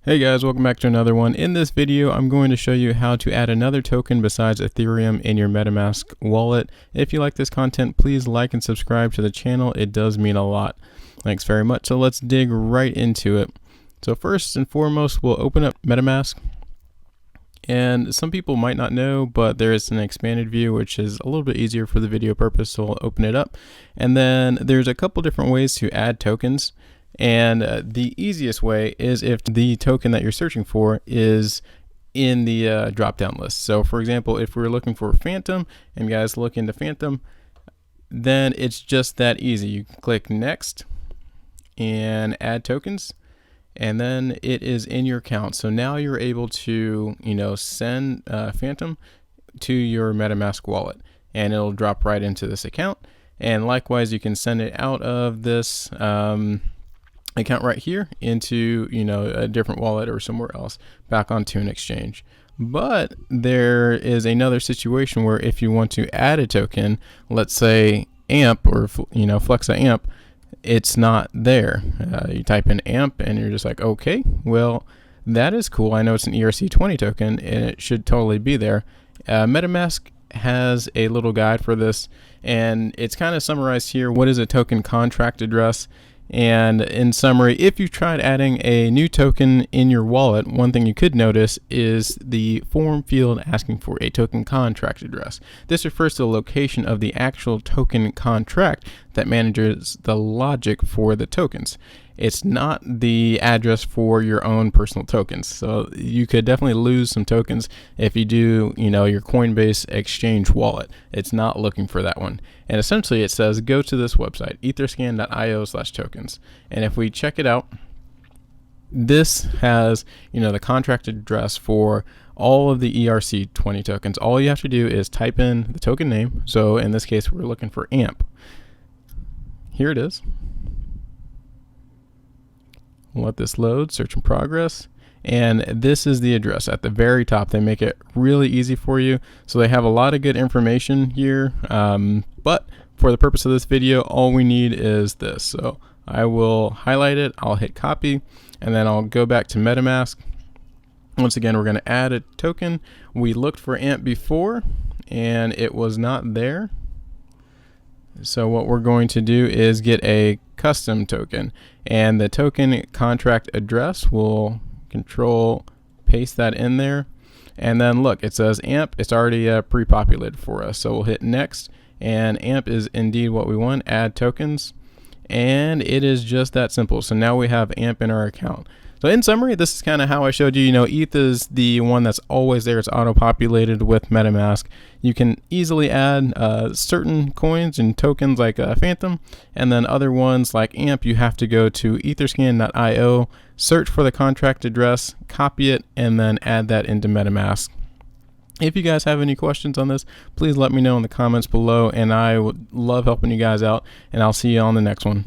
Hey guys, welcome back to another one. In this video, I'm going to show you how to add another token besides Ethereum in your MetaMask wallet. If you like this content, please like and subscribe to the channel. It does mean a lot. Thanks very much. So let's dig right into it. So first and foremost, we'll open up MetaMask. And some people might not know, but there is an expanded view, which is a little bit easier for the video purpose. So we'll open it up. And then there's a couple different ways to add tokens. And the easiest way is if the token that you're searching for is in the drop-down list. So for example, if we're looking for Phantom and you guys look into Phantom, then it's just that easy. You can click next and add tokens, and then it is in your account. So now you're able to, send Phantom to your MetaMask wallet, and it'll drop right into this account. And likewise, you can send it out of this account right here into a different wallet or somewhere else back onto an exchange. But there is another situation where if you want to add a token, let's say AMP or Flexa AMP, it's not there. You type in AMP and you're just like, okay, well, that is cool. I know it's an ERC20 token and it should totally be there. MetaMask has a little guide for this, and it's kind of summarized here. What is a token contract address? And in summary, if you tried adding a new token in your wallet, one thing you could notice is the form field asking for a token contract address. This refers to the location of the actual token contract that manages the logic for the tokens. It's not the address for your own personal tokens. So you could definitely lose some tokens if you do, your Coinbase exchange wallet. It's not looking for that one. And essentially it says, go to this website, etherscan.io/tokens. And if we check it out, this has, the contract address for all of the ERC20 tokens. All you have to do is type in the token name. So in this case, we're looking for AMP. Here it is. Let this load, search in progress. And this is the address at the very top. They make it really easy for you. So they have a lot of good information here. But for the purpose of this video, all we need is this. So I will highlight it, I'll hit copy, and then I'll go back to MetaMask. Once again, we're going to add a token. We looked for AMP before and it was not there. So what we're going to do is get a custom token, and the token contract address, will control paste that in there. And then look, it says AMP. It's already pre-populated for us. So we'll hit next, and AMP is indeed what we want, add tokens. And it is just that simple. So now we have AMP in our account. So in summary, this is kind of how I showed you, ETH is the one that's always there. It's auto-populated with MetaMask. You can easily add certain coins and tokens like Phantom, and then other ones like AMP, you have to go to etherscan.io, search for the contract address, copy it, and then add that into MetaMask. If you guys have any questions on this, please let me know in the comments below, and I would love helping you guys out, and I'll see you on the next one.